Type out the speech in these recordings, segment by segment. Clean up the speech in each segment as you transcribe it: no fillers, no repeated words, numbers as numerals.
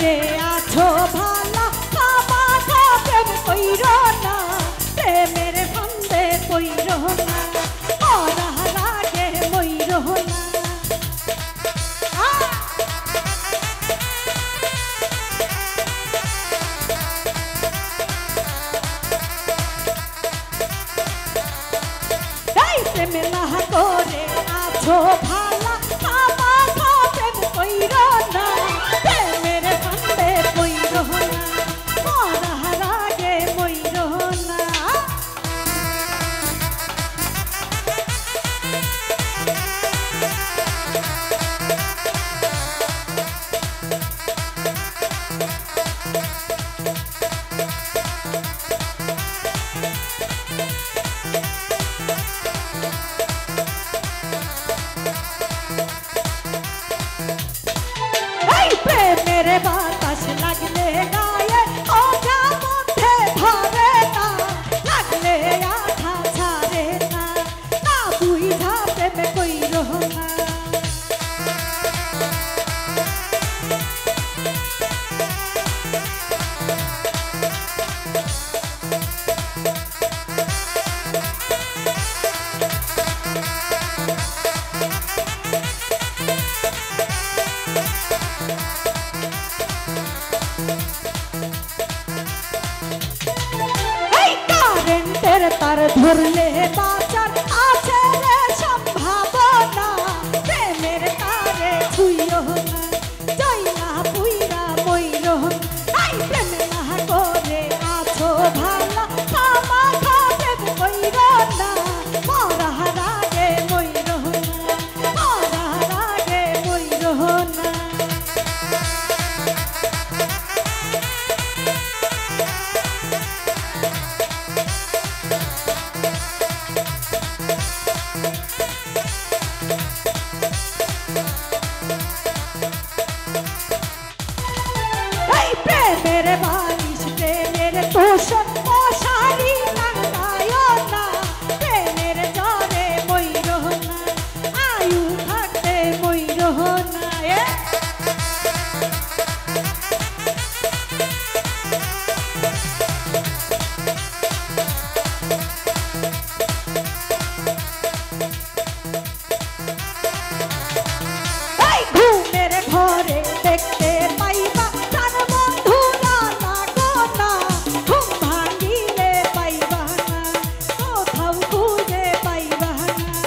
করে আছো ভালা আমাকে প্রেম কইরো না প্রেমের ফান্দে পইরো না মরার আগে মইরো না প্রেমে না করে আছো ভালা আমাকে প্রেম কইরো না প্রেমের ফান্দে পইরো না মরার আগে মইরো না প্রেমের বাতাস লাগলে গায়ে ওটা মধ্যে ধরে না লাগলে আঠা ছাড়ে না না বুঝা প্রেমে কইরো না তার ধরলে বাঁচার আছে রে সম্ভাবনা প্রেমের তারে ছুইও না জয় না পুইরা মইরো নাই প্রেম না করে আছো ভালা আমাকে প্রেম কইরো না মরার আগে মইরো না মরার আগে মইরো না প্রেমের বালিশ প্রেমের তোষণ মশারি টাঙ্গায় না প্রেমের জ্বরে মইরো না আয়ু থাকতে মইরো না ঘুমের ঘরে দেখতে পাইবা তার বন্ধুরা লাগো না ঘুম ভাঙিলে পাইবা না কোথাও খুঁজে পাইবা না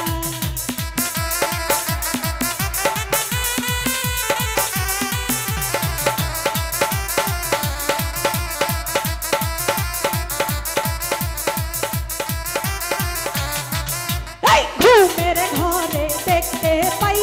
ঘুমের ঘরে দেখতে পাই